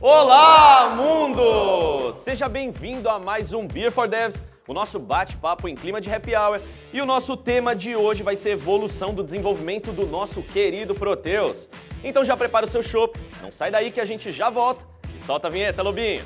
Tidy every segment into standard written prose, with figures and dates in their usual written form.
Olá, mundo! Seja bem-vindo a mais um Beer for Devs, o nosso bate-papo em clima de happy hour. E o nosso tema de hoje vai ser evolução do desenvolvimento do nosso querido Proteus. Então já prepara o seu chopp, não sai daí que a gente já volta. E solta a vinheta, Lobinho!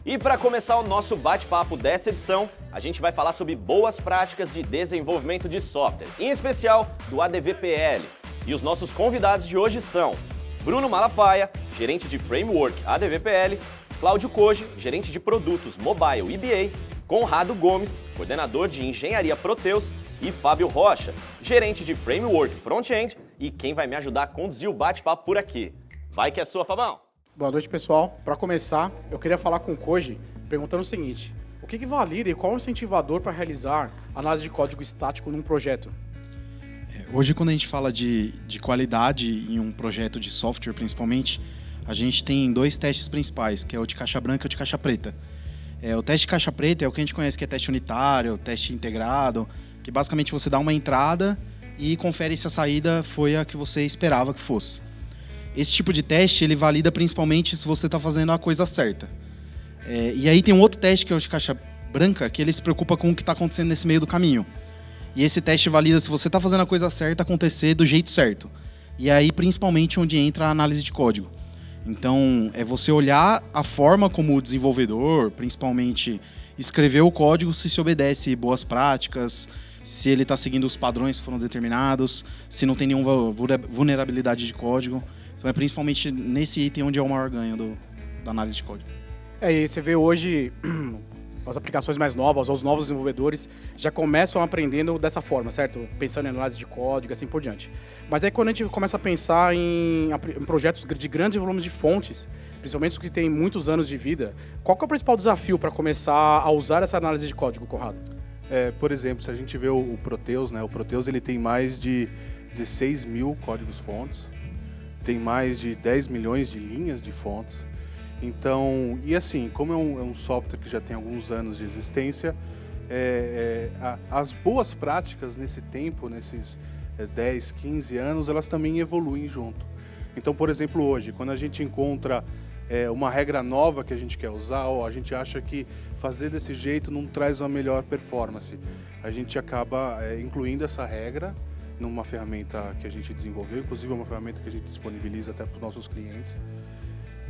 E para começar o nosso bate-papo dessa edição, a gente vai falar sobre boas práticas de desenvolvimento de software, em especial do ADVPL. E os nossos convidados de hoje são Bruno Malafaia, gerente de Framework ADVPL, Cláudio Koji, gerente de produtos Mobile EBA, Conrado Gomes, coordenador de Engenharia Proteus, e Fábio Rocha, gerente de Framework Front-End, e quem vai me ajudar a conduzir o bate-papo por aqui. Vai que é sua, Fabão! Boa noite, pessoal. Para começar, eu queria falar com o Koji, perguntando o seguinte: o que valida e qual é o incentivador para realizar análise de código estático num projeto? Hoje, quando a gente fala de qualidade em um projeto de software, principalmente, a gente tem dois testes principais, que é o de caixa branca e o de caixa preta. O teste de caixa preta é o que a gente conhece que é teste unitário, teste integrado, que basicamente você dá uma entrada e confere se a saída foi a que você esperava que fosse. Esse tipo de teste, ele valida principalmente se você está fazendo a coisa certa. E aí tem um outro teste, que é o de caixa branca, que ele se preocupa com o que está acontecendo nesse meio do caminho. E esse teste valida se você está fazendo a coisa certa acontecer do jeito certo. E aí, principalmente, onde entra a análise de código. Então, é você olhar a forma como o desenvolvedor, principalmente, escreveu o código, se obedece boas práticas, se ele está seguindo os padrões que foram determinados, se não tem nenhuma vulnerabilidade de código. Então é principalmente nesse item onde é o maior ganho da análise de código. E você vê hoje as aplicações mais novas, os novos desenvolvedores já começam aprendendo dessa forma, certo? Pensando em análise de código e assim por diante. Mas aí quando a gente começa a pensar em projetos de grandes volumes de fontes, principalmente os que têm muitos anos de vida, qual que é o principal desafio para começar a usar essa análise de código, Conrado? Por exemplo, se a gente vê o Proteus, né? O Proteus ele tem mais de 16 mil códigos fontes, tem mais de 10 milhões de linhas de fontes. Então, e assim, como é um software que já tem alguns anos de existência, as boas práticas nesse tempo, nesses 10, 15 anos, elas também evoluem junto. Então, por exemplo, hoje, quando a gente encontra uma regra nova que a gente quer usar, ou a gente acha que fazer desse jeito não traz uma melhor performance, a gente acaba incluindo essa regra numa ferramenta que a gente desenvolveu, inclusive é uma ferramenta que a gente disponibiliza até para os nossos clientes.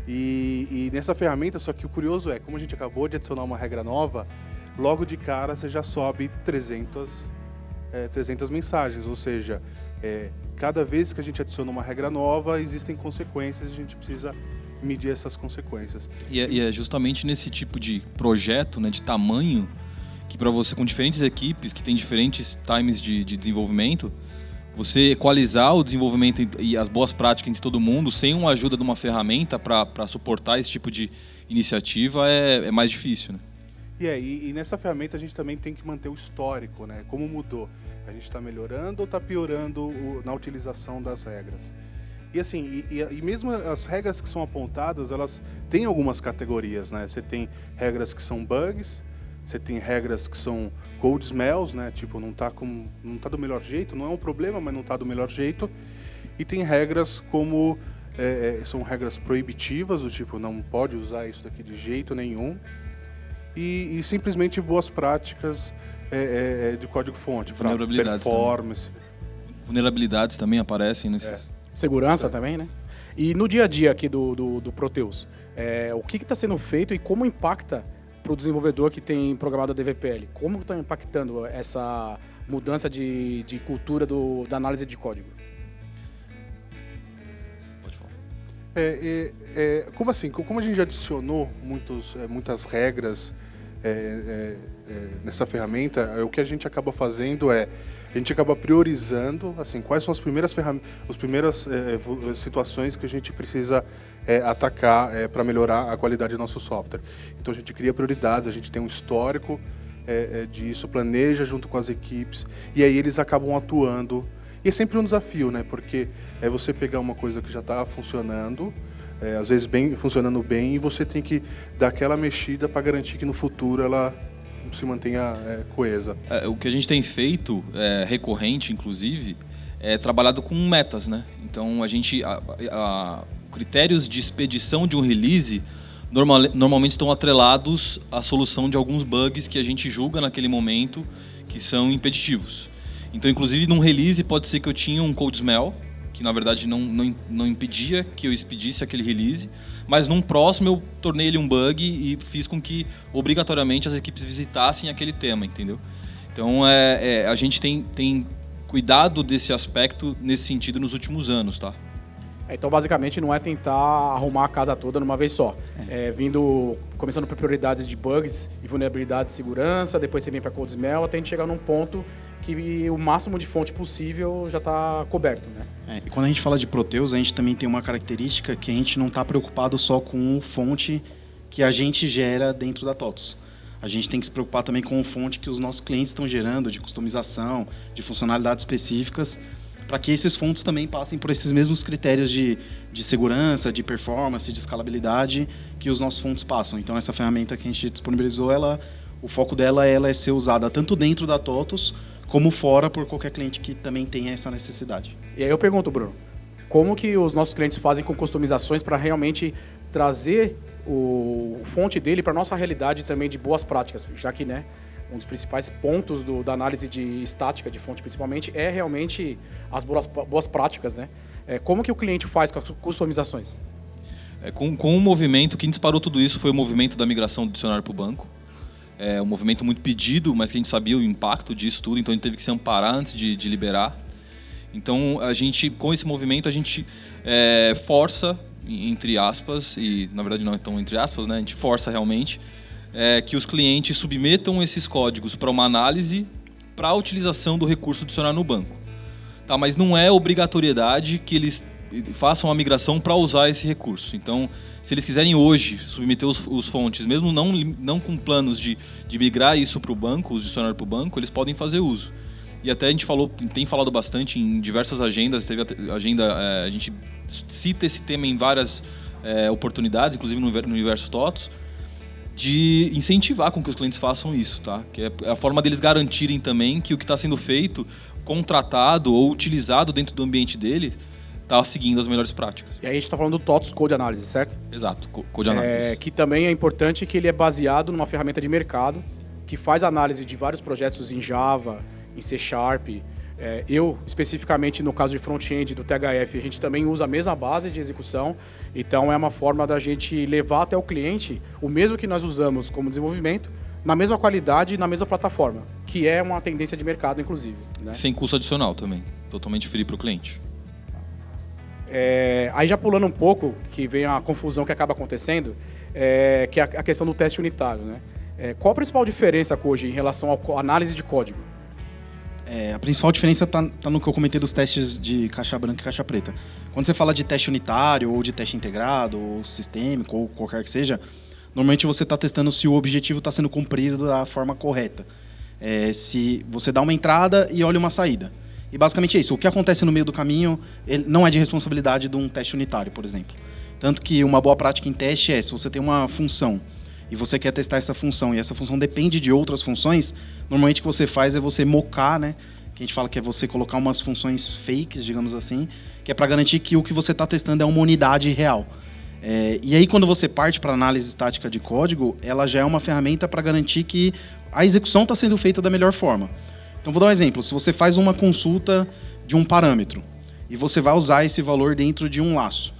E nessa ferramenta, só que o curioso é, como a gente acabou de adicionar uma regra nova, logo de cara você já sobe 300 mensagens, ou seja, cada vez que a gente adiciona uma regra nova, existem consequências e a gente precisa medir essas consequências. E é justamente nesse tipo de projeto, né, de tamanho, que para você, com diferentes equipes, que tem diferentes times de desenvolvimento, você equalizar o desenvolvimento e as boas práticas entre todo mundo, sem uma ajuda de uma ferramenta para suportar esse tipo de iniciativa, é mais difícil, né? E nessa ferramenta a gente também tem que manter o histórico, né? Como mudou? A gente está melhorando ou está piorando na utilização das regras? E assim, e mesmo as regras que são apontadas, elas têm algumas categorias, né? Você tem regras que são bugs, você tem regras que são code smells, né? Tipo, não tá do melhor jeito, não é um problema, mas não tá do melhor jeito. E tem regras como são regras proibitivas, do tipo, não pode usar isso daqui de jeito nenhum. E simplesmente boas práticas de código-fonte, para performance. Vulnerabilidades também aparecem nesses... Segurança também, né? E no dia a dia aqui do Proteus, o que está sendo feito e como impacta para o desenvolvedor que tem programado a DVPL? Como está impactando essa mudança de cultura da análise de código? Pode falar. Como assim? Como a gente já adicionou muitas regras nessa ferramenta, o que a gente acaba fazendo a gente acaba priorizando assim, quais são as primeiras situações que a gente precisa atacar para melhorar a qualidade do nosso software. Então a gente cria prioridades, a gente tem um histórico disso, planeja junto com as equipes e aí eles acabam atuando. E é sempre um desafio, né? Porque é você pegar uma coisa que já está funcionando, às vezes funcionando bem, e você tem que dar aquela mexida para garantir que no futuro ela se mantenha coesa. O que a gente tem feito, recorrente inclusive, é trabalhado com metas, né? Então critérios de expedição de um release normalmente estão atrelados à solução de alguns bugs que a gente julga naquele momento que são impeditivos. Então, inclusive, num release pode ser que eu tinha um code smell, que na verdade não impedia que eu expedisse aquele release, mas num próximo eu tornei ele um bug e fiz com que obrigatoriamente as equipes visitassem aquele tema, entendeu? Então, a gente tem cuidado desse aspecto nesse sentido nos últimos anos, tá? Então, basicamente, não é tentar arrumar a casa toda numa vez só. Começando por prioridades de bugs e vulnerabilidades de segurança, depois você vem para code smell, até a gente chegar num ponto que o máximo de fonte possível já está coberto, né? E quando a gente fala de Proteus, a gente também tem uma característica que a gente não está preocupado só com fonte que a gente gera dentro da TOTOS. A gente tem que se preocupar também com a fonte que os nossos clientes estão gerando, de customização, de funcionalidades específicas, para que esses fontes também passem por esses mesmos critérios de segurança, de performance, de escalabilidade que os nossos fontes passam. Então, essa ferramenta que a gente disponibilizou, o foco dela é ser usada tanto dentro da TOTOS como fora por qualquer cliente que também tenha essa necessidade. E aí eu pergunto, Bruno, como que os nossos clientes fazem com customizações para realmente trazer o fonte dele para a nossa realidade também de boas práticas, já que, né, um dos principais pontos da análise de estática de fonte, principalmente, é realmente as boas práticas, né? Como que o cliente faz com as customizações? Com o movimento, quem disparou tudo isso foi o movimento da migração do dicionário para o banco. É um movimento muito pedido, mas que a gente sabia o impacto disso tudo, então a gente teve que se amparar antes de liberar. Então, com esse movimento, a gente força, entre aspas, e na verdade não é tão entre aspas, né? A gente força realmente que os clientes submetam esses códigos para uma análise para a utilização do recurso dicionário no banco. Tá, mas não é obrigatoriedade que eles façam a migração para usar esse recurso. Então, se eles quiserem hoje submeter os fontes, mesmo não com planos de migrar isso para o banco, os dicionários para o banco, eles podem fazer uso. E até a gente tem falado bastante em diversas agendas, a gente cita esse tema em várias oportunidades, inclusive no Universo TOTOS, de incentivar com que os clientes façam isso, tá? Que é a forma deles garantirem também que o que está sendo feito, contratado ou utilizado dentro do ambiente dele, está seguindo as melhores práticas. E aí a gente está falando do TOTOS Code Analysis, certo? Exato, Code Analysis. Que também é importante que ele é baseado numa ferramenta de mercado que faz análise de vários projetos em Java, em C#. Eu, especificamente no caso de front-end do THF, a gente também usa a mesma base de execução, então é uma forma da gente levar até o cliente o mesmo que nós usamos como desenvolvimento, na mesma qualidade e na mesma plataforma, que é uma tendência de mercado, inclusive, né? Sem custo adicional também, totalmente free para o cliente. Aí já pulando um pouco, que vem a confusão que acaba acontecendo, que é a questão do teste unitário, né? Qual a principal diferença hoje em relação à análise de código? A principal diferença está no que eu comentei dos testes de caixa branca e caixa preta. Quando você fala de teste unitário, ou de teste integrado, ou sistêmico, ou qualquer que seja, normalmente você está testando se o objetivo está sendo cumprido da forma correta. Se você dá uma entrada e olha uma saída. E basicamente é isso. O que acontece no meio do caminho não é de responsabilidade de um teste unitário, por exemplo. Tanto que uma boa prática em teste se você tem uma função e você quer testar essa função, e essa função depende de outras funções, normalmente o que você faz é você mocar, né? Que a gente fala que é você colocar umas funções fakes, digamos assim, que é para garantir que o que você está testando é uma unidade real. E aí, quando você parte para análise estática de código, ela já é uma ferramenta para garantir que a execução está sendo feita da melhor forma. Então, vou dar um exemplo. Se você faz uma consulta de um parâmetro e você vai usar esse valor dentro de um laço,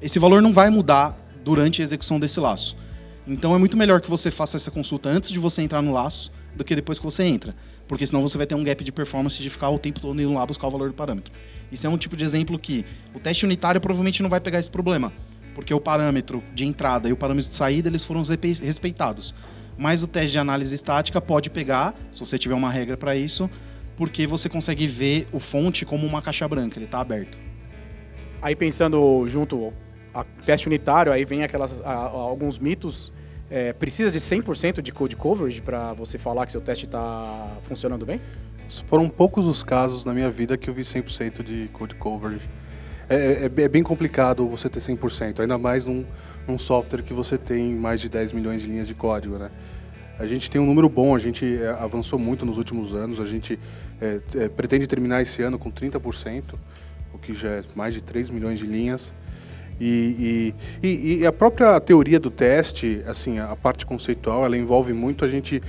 esse valor não vai mudar durante a execução desse laço. Então, é muito melhor que você faça essa consulta antes de você entrar no laço do que depois que você entra. Porque senão você vai ter um gap de performance de ficar o tempo todo indo lá buscar o valor do parâmetro. Isso é um tipo de exemplo que o teste unitário provavelmente não vai pegar esse problema, porque o parâmetro de entrada e o parâmetro de saída eles foram respeitados. Mas o teste de análise estática pode pegar, se você tiver uma regra para isso, porque você consegue ver o fonte como uma caixa branca, ele está aberto. Aí pensando junto ao teste unitário, aí vem alguns mitos. Precisa de 100% de code coverage para você falar que seu teste está funcionando bem? Foram poucos os casos na minha vida que eu vi 100% de code coverage. É bem complicado você ter 100%, ainda mais num software que você tem mais de 10 milhões de linhas de código, né? A gente tem um número bom, a gente avançou muito nos últimos anos, a gente pretende terminar esse ano com 30%, o que já é mais de 3 milhões de linhas. E a própria teoria do teste, assim, a parte conceitual, ela envolve muito a gente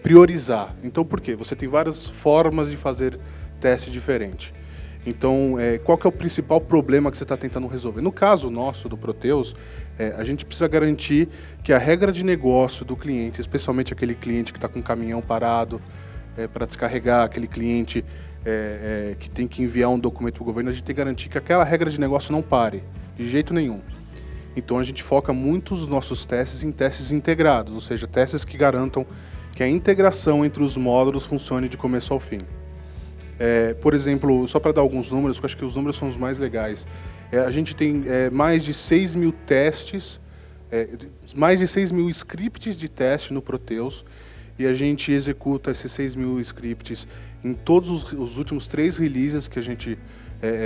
priorizar. Então, por quê? Você tem várias formas de fazer teste diferente. Então, qual que é o principal problema que você está tentando resolver? No caso nosso, do Proteus, a gente precisa garantir que a regra de negócio do cliente, especialmente aquele cliente que está com o caminhão parado para descarregar, aquele cliente que tem que enviar um documento para o governo, a gente tem que garantir que aquela regra de negócio não pare, de jeito nenhum. Então, a gente foca muito os nossos testes em testes integrados, ou seja, testes que garantam que a integração entre os módulos funcione de começo ao fim. Por exemplo, só para dar alguns números, que eu acho que os números são os mais legais. A gente tem mais de 6 mil testes, mais de 6 mil scripts de teste no Proteus, e a gente executa esses 6 mil scripts em todos os últimos 3 releases que a gente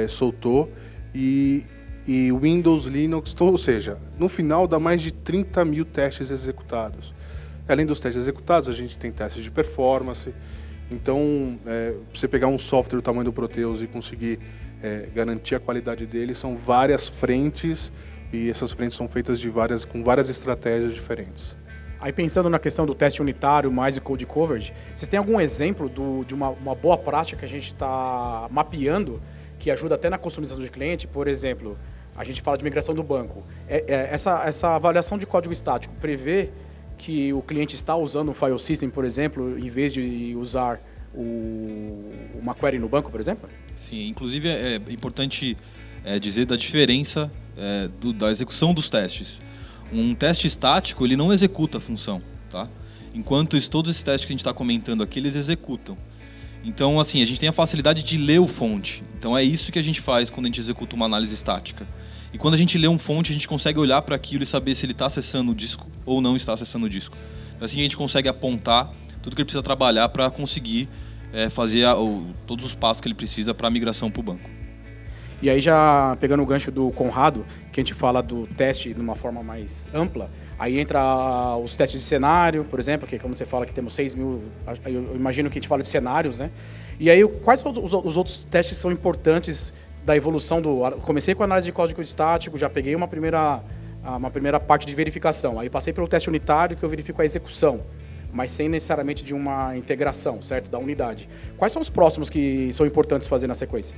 soltou, e Windows, Linux, ou seja, no final dá mais de 30 mil testes executados. Além dos testes executados, a gente tem testes de performance. Então, você pegar um software do tamanho do Proteus e conseguir garantir a qualidade dele, são várias frentes, e essas frentes são feitas com várias estratégias diferentes. Aí pensando na questão do teste unitário mais o code coverage, vocês têm algum exemplo de uma boa prática que a gente está mapeando, que ajuda até na customização de cliente? Por exemplo, a gente fala de migração do banco. Essa avaliação de código estático prevê que o cliente está usando um file system, por exemplo, em vez de usar uma query no banco, por exemplo? Sim, inclusive é importante dizer da diferença da execução dos testes. Um teste estático, ele não executa a função, tá? Enquanto todos esses testes que a gente está comentando aqui, eles executam. Então, assim, a gente tem a facilidade de ler o fonte. Então, é isso que a gente faz quando a gente executa uma análise estática. E quando a gente lê um fonte, a gente consegue olhar para aquilo e saber se ele está acessando o disco ou não está acessando o disco. Então, assim, a gente consegue apontar tudo que ele precisa trabalhar para conseguir fazer todos os passos que ele precisa para a migração para o banco. E aí, já pegando o gancho do Conrado, que a gente fala do teste de uma forma mais ampla, aí entra os testes de cenário, por exemplo, que como você fala que temos 6 mil, eu imagino que a gente fala de cenários, né? E aí, quais são os outros testes que são importantes da evolução comecei com a análise de código estático, já peguei uma primeira parte de verificação, aí passei pelo teste unitário, que eu verifico a execução, mas sem necessariamente de uma integração, certo? Da unidade. Quais são os próximos que são importantes fazer na sequência?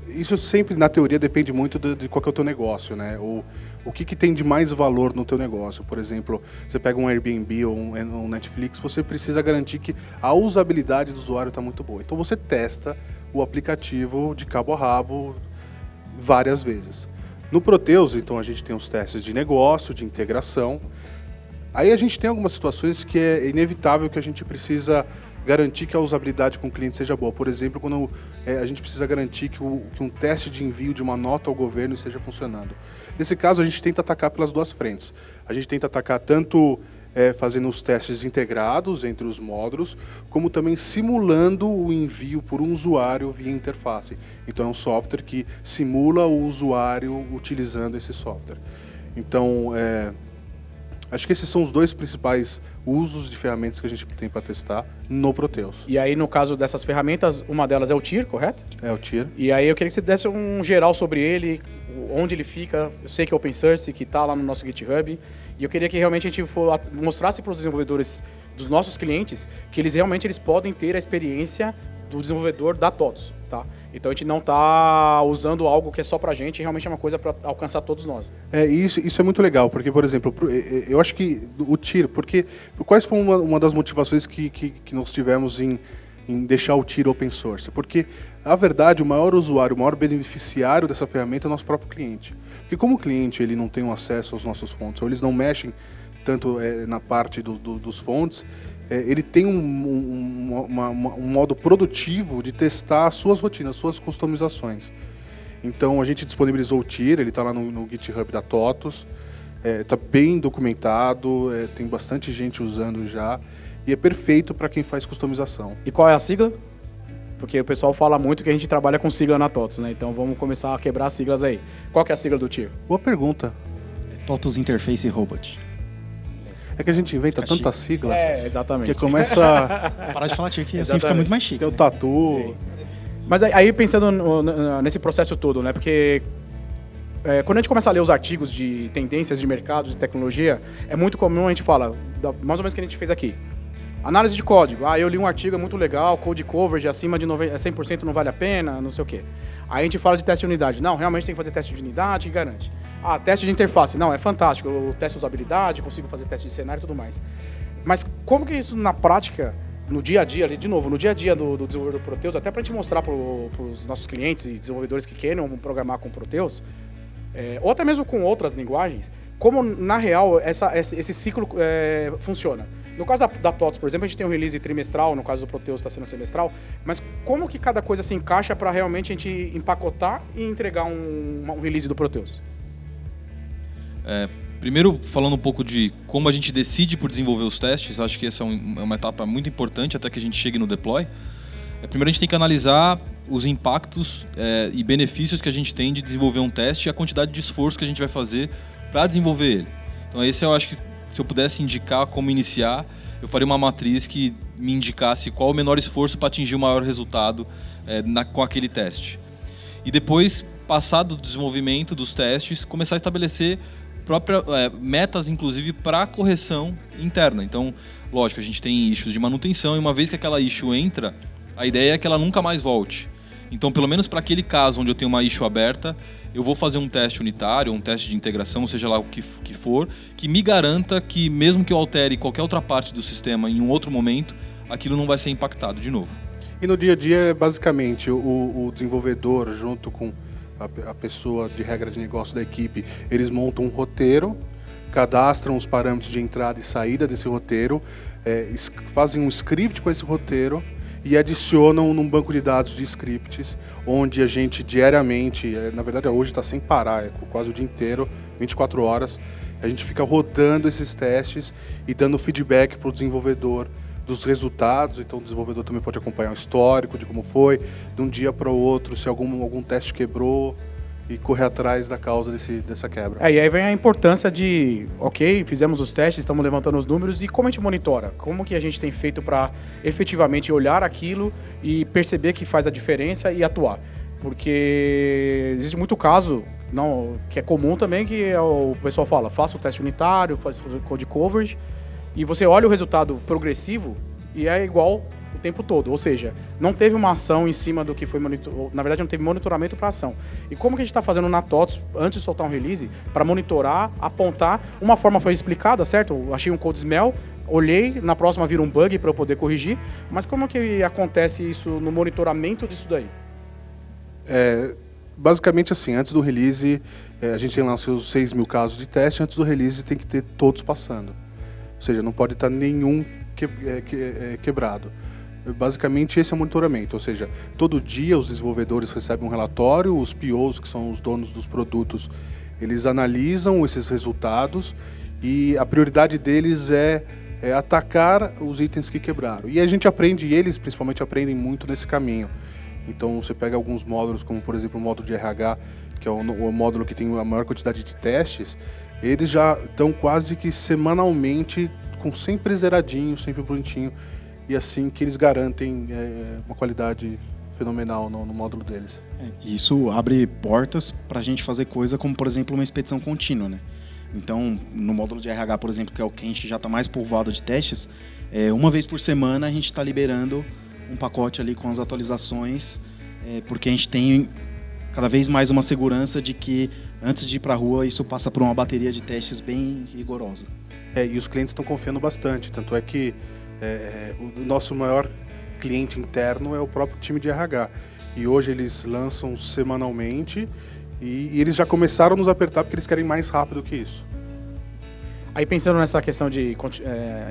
Isso sempre, na teoria, depende muito de qual que é o teu negócio, né? O que tem de mais valor no teu negócio. Por exemplo, você pega um Airbnb ou um Netflix, você precisa garantir que a usabilidade do usuário está muito boa. Então você testa o aplicativo de cabo a rabo várias vezes. No Proteus, então, a gente tem os testes de negócio, de integração. Aí a gente tem algumas situações que é inevitável que a gente precisa garantir que a usabilidade com o cliente seja boa. Por exemplo, quando a gente precisa garantir que um teste de envio de uma nota ao governo esteja funcionando. Nesse caso, a gente tenta atacar pelas duas frentes. A gente tenta atacar tanto fazendo os testes integrados entre os módulos, como também simulando o envio por um usuário via interface. Então é um software que simula o usuário utilizando esse software. Então, acho que esses são os dois principais usos de ferramentas que a gente tem para testar no Proteus. E aí, no caso dessas ferramentas, uma delas é o TIR, correto? É o TIR. E aí eu queria que você desse um geral sobre ele, onde ele fica. Eu sei que é open source, que está lá no nosso GitHub. E eu queria que realmente a gente mostrasse para os desenvolvedores dos nossos clientes que eles realmente podem ter a experiência do desenvolvedor da TOTOS, tá? Então a gente não está usando algo que é só para a gente, realmente é uma coisa para alcançar todos nós. Isso é muito legal, porque, por exemplo, eu acho que o TIR, quais foram uma das motivações que nós tivemos em deixar o TIR open source? Porque, a verdade, o maior usuário, o maior beneficiário dessa ferramenta é o nosso próprio cliente. Porque como o cliente ele não tem um acesso aos nossos fontes, ou eles não mexem tanto na parte dos fontes, ele tem um modo produtivo de testar as suas rotinas, suas customizações. Então a gente disponibilizou o TIR, ele está lá no GitHub da TOTOS, está bem documentado, tem bastante gente usando já, e é perfeito para quem faz customização. E qual é a sigla? Porque o pessoal fala muito que a gente trabalha com sigla na TOTOS, né? Então vamos começar a quebrar as siglas aí. Qual que é a sigla do TIR? Boa pergunta. TOTOS Interface Robot. É que a gente inventa Fica tanta sigla Exatamente. que começa a Parar de falar chique, assim Exatamente. fica muito mais chique. ter o né? tatu. Sim. Mas aí pensando nesse processo todo, né? Porque quando a gente começa a ler os artigos de tendências de mercado, de tecnologia, é muito comum a gente fala, mais ou menos o que a gente fez aqui. Análise de código. Eu li um artigo, é muito legal, code coverage acima de 100% não vale a pena, não sei o quê. Aí a gente fala de teste de unidade. Não, realmente tem que fazer teste de unidade, que garante. Teste de interface. Não, é fantástico. Eu testo usabilidade, consigo fazer teste de cenário e tudo mais. Mas como que isso na prática, no dia a dia, de novo, no dia a dia do desenvolvedor Proteus, até para a gente mostrar para os nossos clientes e desenvolvedores que queiram programar com Proteus, ou até mesmo com outras linguagens, como na real esse ciclo funciona. No caso da TOTS, por exemplo, a gente tem um release trimestral, no caso do Proteus está sendo semestral, mas como que cada coisa se encaixa para realmente a gente empacotar e entregar um release do Proteus? Primeiro, falando um pouco de como a gente decide por desenvolver os testes, acho que essa é uma etapa muito importante até que a gente chegue no deploy. Primeiro a gente tem que analisar os impactos e benefícios que a gente tem de desenvolver um teste e a quantidade de esforço que a gente vai fazer para desenvolver ele. Então esse eu acho que se eu pudesse indicar como iniciar, eu faria uma matriz que me indicasse qual o menor esforço para atingir o maior resultado com aquele teste. E depois, passado o desenvolvimento dos testes, começar a estabelecer metas, inclusive, para correção interna. Então, lógico, a gente tem issues de manutenção e uma vez que aquela issue entra, a ideia é que ela nunca mais volte. Então, pelo menos para aquele caso onde eu tenho uma issue aberta, eu vou fazer um teste unitário, um teste de integração, seja lá o que for, que me garanta que mesmo que eu altere qualquer outra parte do sistema em um outro momento, aquilo não vai ser impactado de novo. E no dia a dia, basicamente, o desenvolvedor, junto com a pessoa de regra de negócio da equipe, eles montam um roteiro, cadastram os parâmetros de entrada e saída desse roteiro, fazem um script com esse roteiro e adicionam num banco de dados de scripts, onde a gente diariamente, na verdade hoje está sem parar, quase o dia inteiro, 24 horas, a gente fica rodando esses testes e dando feedback para o desenvolvedor dos resultados. Então o desenvolvedor também pode acompanhar o histórico de como foi, de um dia para o outro, se algum teste quebrou e correr atrás da causa dessa quebra. E aí vem a importância de, fizemos os testes, estamos levantando os números, e como a gente monitora? Como que a gente tem feito para efetivamente olhar aquilo e perceber que faz a diferença e atuar? Porque existe muito caso, que é comum também, que o pessoal fala, faça o teste unitário, faça o code coverage, e você olha o resultado progressivo e é igual o tempo todo. Ou seja, não teve uma ação em cima do que foi monitorado. Na verdade, não teve monitoramento para ação. E como que a gente está fazendo na TOTS, antes de soltar um release, para monitorar, apontar? Uma forma foi explicada, certo? Eu achei um code smell, olhei, na próxima vira um bug para eu poder corrigir. Mas como que acontece isso no monitoramento disso daí? Basicamente assim, antes do release, a gente tem lá os seus 6 mil casos de teste, antes do release tem que ter todos passando. Ou seja, não pode estar nenhum quebrado. Basicamente esse é o monitoramento, ou seja, todo dia os desenvolvedores recebem um relatório, os POs, que são os donos dos produtos, eles analisam esses resultados e a prioridade deles é atacar os itens que quebraram. E a gente aprende, e eles principalmente aprendem muito nesse caminho. Então você pega alguns módulos, como por exemplo o módulo de RH, que é o módulo que tem a maior quantidade de testes, eles já estão quase que semanalmente com sempre zeradinho, sempre bonitinho, e assim que eles garantem uma qualidade fenomenal no módulo deles. Isso abre portas para a gente fazer coisa como, por exemplo, uma expedição contínua, né? Então, no módulo de RH, por exemplo, que é o que a gente já está mais povoado de testes, uma vez por semana a gente está liberando um pacote ali com as atualizações, porque a gente tem cada vez mais uma segurança de que antes de ir para a rua isso passa por uma bateria de testes bem rigorosa. E os clientes estão confiando bastante, tanto é que o nosso maior cliente interno é o próprio time de RH. E hoje eles lançam semanalmente e eles já começaram a nos apertar porque eles querem mais rápido que isso. Aí pensando nessa questão de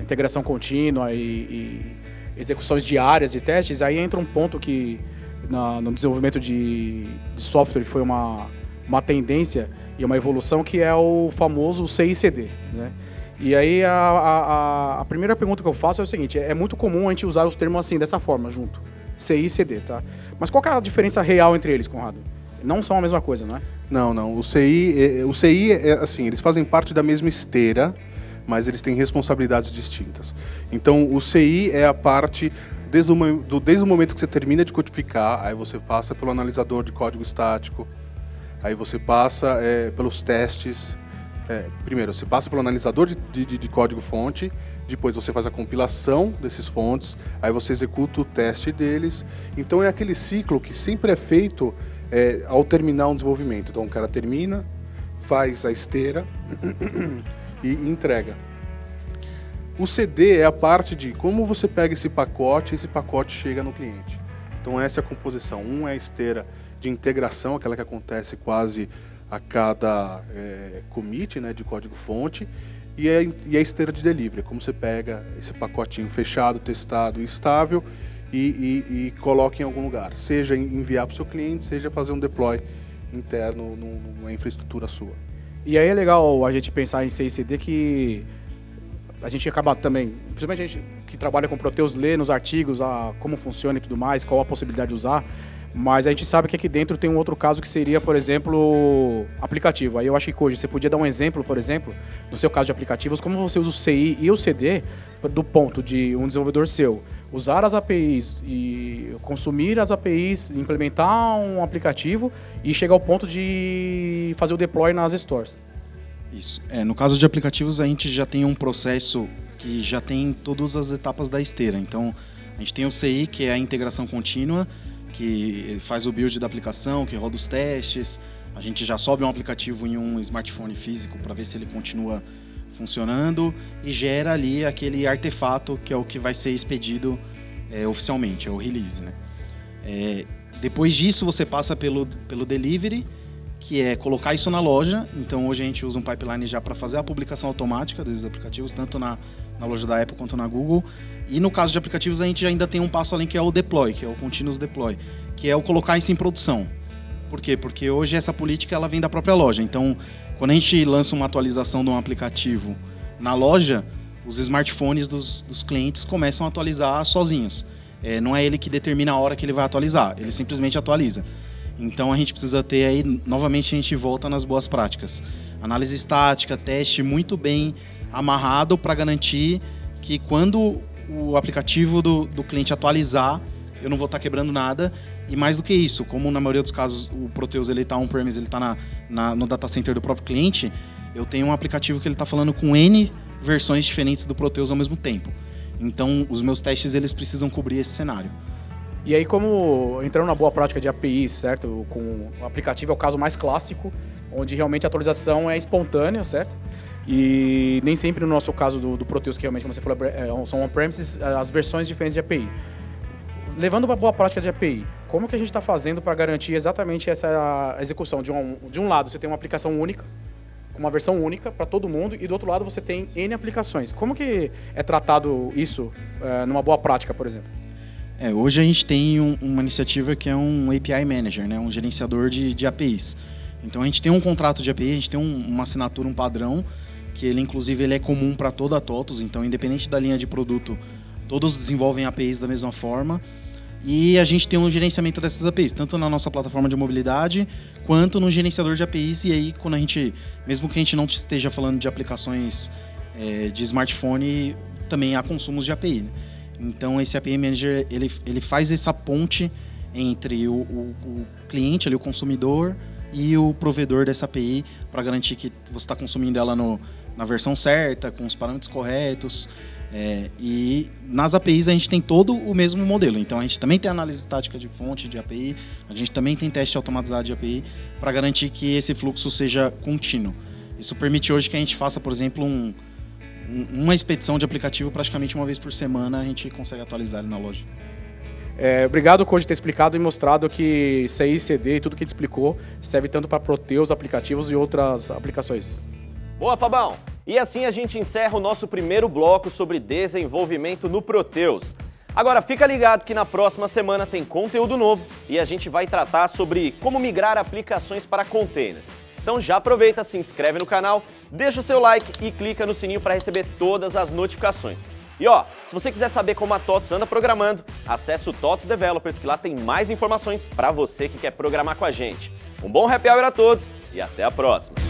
integração contínua e execuções diárias de testes, aí entra um ponto que no desenvolvimento de software que foi uma tendência e uma evolução, que é o famoso CI/CD, né? E aí a primeira pergunta que eu faço é o seguinte: é muito comum a gente usar os termos assim, dessa forma, junto, CI e CD, tá? Mas qual que é a diferença real entre eles, Conrado? Não são a mesma coisa, não é? Não. O CI é assim, eles fazem parte da mesma esteira, mas eles têm responsabilidades distintas. Então, o CI é a parte, desde o momento que você termina de codificar, aí você passa pelo analisador de código estático, aí você passa pelos testes. Primeiro, você passa pelo analisador de código-fonte, depois você faz a compilação desses fontes, aí você executa o teste deles. Então é aquele ciclo que sempre é feito ao terminar um desenvolvimento. Então o cara termina, faz a esteira e entrega. O CD é a parte de como você pega esse pacote chega no cliente. Então essa é a composição. Um é a esteira de integração, aquela que acontece quase a cada commit, né, de código-fonte, e a esteira de delivery, como você pega esse pacotinho fechado, testado e estável e coloca em algum lugar, seja enviar para o seu cliente, seja fazer um deploy interno numa infraestrutura sua. E aí é legal a gente pensar em CI/CD que a gente acaba também, principalmente a gente que trabalha com Proteus, lê nos artigos como funciona e tudo mais, qual a possibilidade de usar, mas a gente sabe que aqui dentro tem um outro caso que seria, por exemplo, aplicativo. Aí eu acho que hoje você podia dar um exemplo, por exemplo, no seu caso de aplicativos, como você usa o CI e o CD do ponto de um desenvolvedor seu usar as APIs e consumir as APIs, implementar um aplicativo e chegar ao ponto de fazer o deploy nas stores. Isso. No caso de aplicativos, a gente já tem um processo que já tem todas as etapas da esteira. Então, a gente tem o CI, que é a integração contínua, que faz o build da aplicação, que roda os testes. A gente já sobe um aplicativo em um smartphone físico para ver se ele continua funcionando e gera ali aquele artefato que é o que vai ser expedido oficialmente, é o release, né? Depois disso, você passa pelo delivery, que é colocar isso na loja. Então, hoje a gente usa um pipeline já para fazer a publicação automática desses aplicativos, tanto na loja da Apple quanto na Google. E no caso de aplicativos, a gente ainda tem um passo além, que é o deploy, que é o continuous deploy, que é o colocar isso em produção. Por quê? Porque hoje essa política ela vem da própria loja. Então, quando a gente lança uma atualização de um aplicativo na loja, os smartphones dos clientes começam a atualizar sozinhos. Não é ele que determina a hora que ele vai atualizar, ele simplesmente atualiza. Então a gente precisa ter aí, novamente a gente volta nas boas práticas. Análise estática, teste muito bem amarrado para garantir que quando o aplicativo do cliente atualizar, eu não vou estar quebrando nada. E mais do que isso, como na maioria dos casos o Proteus está on-premise, ele está no data center do próprio cliente, eu tenho um aplicativo que ele está falando com N versões diferentes do Proteus ao mesmo tempo. Então os meus testes eles precisam cobrir esse cenário. E aí, como entrando na boa prática de APIs, certo? Com o aplicativo é o caso mais clássico, onde realmente a atualização é espontânea, certo? E nem sempre no nosso caso do Proteus, que realmente, como você falou, são on-premises, as versões diferentes de API. Levando uma boa prática de API, como que a gente está fazendo para garantir exatamente essa execução? De um lado, você tem uma aplicação única, com uma versão única para todo mundo, e do outro lado você tem N aplicações. Como que é tratado isso numa boa prática, por exemplo? Hoje a gente tem uma iniciativa que é um API Manager, né? Um gerenciador de APIs. Então a gente tem um contrato de API, a gente tem uma assinatura, um padrão, que ele inclusive ele é comum para toda a TOTUS, então independente da linha de produto, todos desenvolvem APIs da mesma forma. E a gente tem um gerenciamento dessas APIs, tanto na nossa plataforma de mobilidade, quanto no gerenciador de APIs. E aí, quando a gente, mesmo que a gente não esteja falando de aplicações de smartphone, também há consumos de API, né? Então, esse API Manager, ele faz essa ponte entre o cliente, ali, o consumidor, e o provedor dessa API, para garantir que você está consumindo ela na versão certa, com os parâmetros corretos. E nas APIs a gente tem todo o mesmo modelo. Então, a gente também tem análise estática de fonte de API, a gente também tem teste automatizado de API, para garantir que esse fluxo seja contínuo. Isso permite hoje que a gente faça, por exemplo, uma expedição de aplicativo praticamente uma vez por semana, a gente consegue atualizar ele na loja. Obrigado, Code, por ter explicado e mostrado que CI, CD e tudo que a gente explicou serve tanto para Proteus, aplicativos e outras aplicações. Boa, Fabão! E assim a gente encerra o nosso primeiro bloco sobre desenvolvimento no Proteus. Agora fica ligado que na próxima semana tem conteúdo novo e a gente vai tratar sobre como migrar aplicações para containers. Então já aproveita, se inscreve no canal, deixa o seu like e clica no sininho para receber todas as notificações. E se você quiser saber como a TOTUS anda programando, acesse o TOTUS Developers, que lá tem mais informações para você que quer programar com a gente. Um bom happy hour a todos e até a próxima!